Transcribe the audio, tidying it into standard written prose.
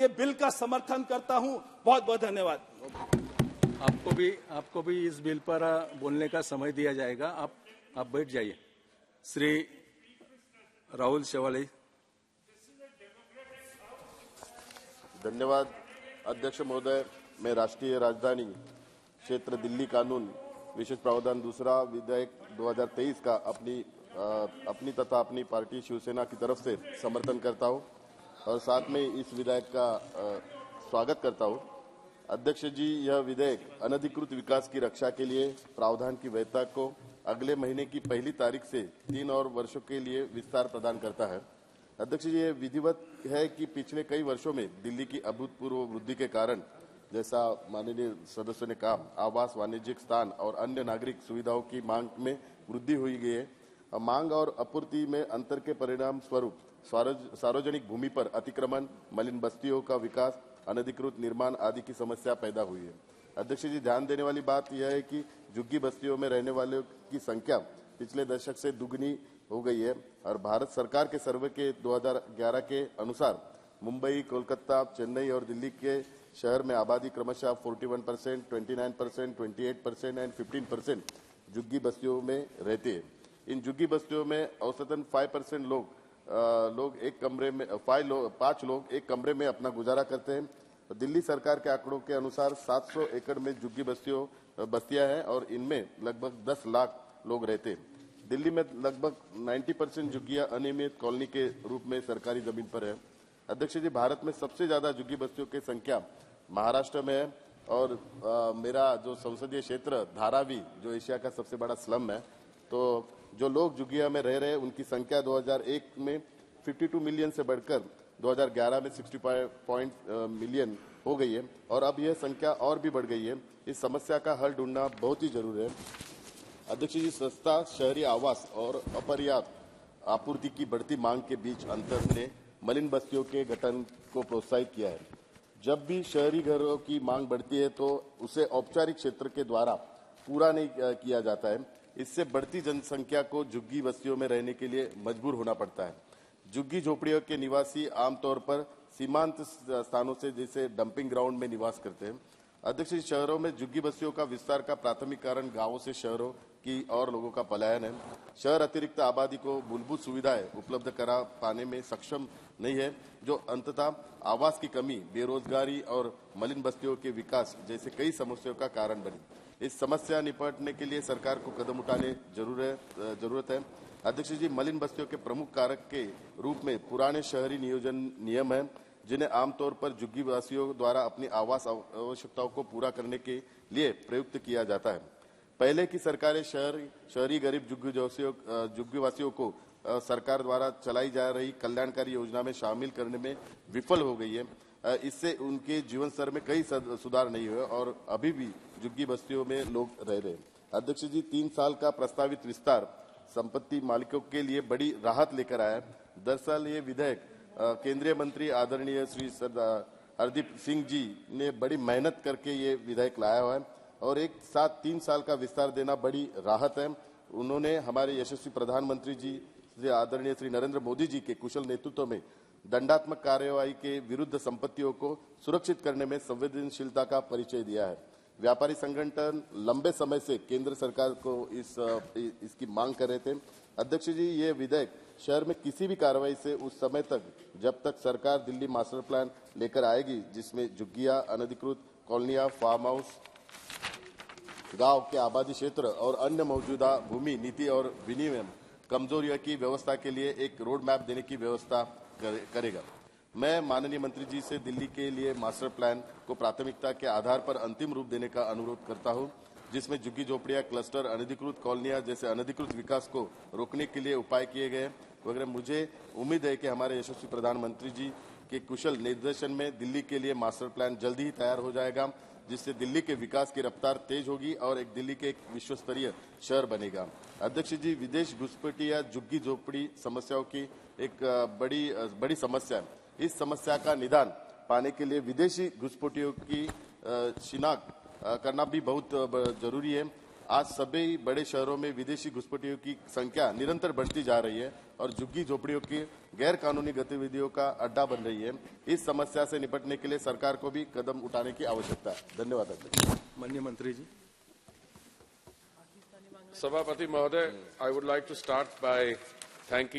ये बिल का समर्थन करता हूं। बहुत बहुत धन्यवाद। आपको भी इस बिल पर बोलने का समय दिया जाएगा। आप बैठ जाइए। श्री राहुल शेवाली। धन्यवाद अध्यक्ष महोदय। मैं राष्ट्रीय राजधानी क्षेत्र दिल्ली कानून विशेष प्रावधान दूसरा विधेयक 2023 का अपनी तथा अपनी पार्टी शिवसेना की तरफ से समर्थन करता हूं और साथ में इस विधेयक का स्वागत करता हूं। अध्यक्ष जी, यह विधेयक अनधिकृत विकास की रक्षा के लिए प्रावधान की वैधता को अगले महीने की पहली तारीख से 3 और वर्षों के लिए विस्तार प्रदान करता है। अध्यक्ष जी, ये विधिवत है कि पिछले कई वर्षों में दिल्ली की अभूतपूर्व वृद्धि के कारण, जैसा माननीय सदस्यों ने कहा, आवास, वाणिज्यिक स्थान और अन्य नागरिक सुविधाओं की मांग में वृद्धि हुई गई है। मांग और आपूर्ति में अंतर के परिणाम स्वरूप सार्वजनिक भूमि पर अतिक्रमण, मलिन बस्तियों का विकास, अनधिकृत निर्माण आदि की समस्या पैदा हुई है। अध्यक्ष जी, ध्यान देने वाली बात यह है कि झुग्गी बस्तियों में रहने वालों की संख्या पिछले दशक से दुगनी हो गई है और भारत सरकार के सर्वे के 2011 के अनुसार मुंबई, कोलकाता, चेन्नई और दिल्ली के शहर में आबादी क्रमशः 41%, 29%, 28% एंड 15% झुग्गी बस्तियों में रहते हैं। इन झुग्गी बस्तियों में औसतन 5% लोग एक कमरे में 5 लोग एक कमरे में अपना गुजारा करते हैं। दिल्ली सरकार के आंकड़ों के अनुसार 700 एकड़ में झुग्गी बस्तियां हैं और इनमें लगभग 10 लाख लोग रहते हैं। दिल्ली में लगभग 90% झुग्गियां अनियमित कॉलोनी के रूप में सरकारी जमीन पर है। अध्यक्ष जी, भारत में सबसे ज्यादा झुग्गी बस्तियों की संख्या महाराष्ट्र में है और मेरा जो संसदीय क्षेत्र धारावी, जो एशिया का सबसे बड़ा स्लम है, तो जो लोग झुग्गिया में रह रहे हैं उनकी संख्या 2001 में 52 मिलियन से बढ़कर 2011 में 65 मिलियन हो गई है और अब यह संख्या और भी बढ़ गई है। इस समस्या का हल ढूंढना बहुत ही जरूरी है। अध्यक्ष जी, सस्ता शहरी आवास और अपर्याप्त आपूर्ति की बढ़ती मांग के बीच अंतर ने मलिन बस्तियों के गठन को प्रोत्साहित किया है। जब भी शहरी घरों की मांग बढ़ती है तो उसे औपचारिक क्षेत्र के द्वारा पूरा नहीं किया जाता है। इससे बढ़ती जनसंख्या को झुग्गी बस्तियों में रहने के लिए मजबूर होना पड़ता है। झुग्गी झोपड़ियों के निवासी आमतौर पर सीमांत स्थानों से, जैसे डंपिंग ग्राउंड में निवास करते हैं। अध्यक्ष, शहरों में झुग्गी बस्तियों का विस्तार का प्राथमिक कारण गांवों से शहरों की और लोगों का पलायन है। शहर अतिरिक्त आबादी को मूलभूत सुविधाएं उपलब्ध करा पाने में सक्षम नहीं है, जो अंततः आवास की कमी, बेरोजगारी और मलिन बस्तियों के विकास जैसे कई समस्याओं का कारण बनी। इस समस्या निपटने के लिए सरकार को कदम उठाने जरूरत है। अध्यक्ष जी, मलिन बस्तियों के प्रमुख कारक के रूप में पुराने शहरी नियोजन नियम है, जिन्हें आमतौर पर झुग्गी वासियों द्वारा अपनी आवास आवश्यकताओं को पूरा करने के लिए प्रयुक्त किया जाता है। पहले की सरकारें शहरी गरीब झुग्गी वासियों को सरकार द्वारा चलाई जा रही कल्याणकारी योजना में शामिल करने में विफल हो गई है। इससे उनके जीवन स्तर में कई सुधार नहीं हुए और अभी भी झुग्गी बस्तियों में लोग रह रहे हैं। अध्यक्ष जी, 3 साल का प्रस्तावित विस्तार संपत्ति मालिकों के लिए बड़ी राहत लेकर आया है। दरअसल ये विधेयक केंद्रीय मंत्री आदरणीय श्री हरदीप सिंह जी ने बड़ी मेहनत करके ये विधेयक लाया हुआ है और एक साथ 3 साल का विस्तार देना बड़ी राहत है। उन्होंने हमारे यशस्वी प्रधानमंत्री जी आदरणीय श्री नरेंद्र मोदी जी के कुशल नेतृत्व में दंडात्मक कार्यवाही के विरुद्ध संपत्तियों को सुरक्षित करने में संवेदनशीलता का परिचय दिया है। व्यापारी संगठन लंबे समय से केंद्र सरकार को इसकी मांग कर रहे थे। अध्यक्ष जी, ये विधेयक शहर में किसी भी कार्रवाई से उस समय तक, जब तक सरकार दिल्ली मास्टर प्लान लेकर आएगी, जिसमें झुग्गियां, अनधिकृत कॉलोनियां, फार्म हाउस, गांव के आबादी क्षेत्र और अन्य मौजूदा भूमि नीति और विनियमन कमजोरियों की व्यवस्था के लिए एक रोड मैप देने की व्यवस्था करेगा। मैं माननीय मंत्री जी से दिल्ली के लिए मास्टर प्लान को प्राथमिकता के आधार पर अंतिम रूप देने का अनुरोध करता हूं, जिसमें झुग्गी झोपड़ियां, क्लस्टर, अनधिकृत कॉलोनियां जैसे अनधिकृत विकास को रोकने के लिए उपाय किए गए वगैरह। मुझे उम्मीद है कि हमारे यशस्वी प्रधानमंत्री जी के कुशल निर्देशन में दिल्ली के लिए मास्टर प्लान जल्द ही तैयार हो जाएगा, जिससे दिल्ली के विकास की रफ्तार तेज होगी और दिल्ली के एक विश्व स्तरीय शहर बनेगा। अध्यक्ष जी, विदेश घुसपैठी या झुग्गी झोपड़ी समस्याओं की एक बड़ी समस्या है। इस समस्या का निदान पाने के लिए विदेशी घुसपैठियों की शिनाख्त करना भी बहुत जरूरी है। आज सभी बड़े शहरों में विदेशी घुसपैठियों की संख्या निरंतर बढ़ती जा रही है और झुग्गी झोपड़ियों की गैर कानूनी गतिविधियों का अड्डा बन रही है। इस समस्या से निपटने के लिए सरकार को भी कदम उठाने की आवश्यकता है। धन्यवाद अध्यक्ष। माननीय मंत्री जी। Sabhapati Mahoday, I would like to start by thanking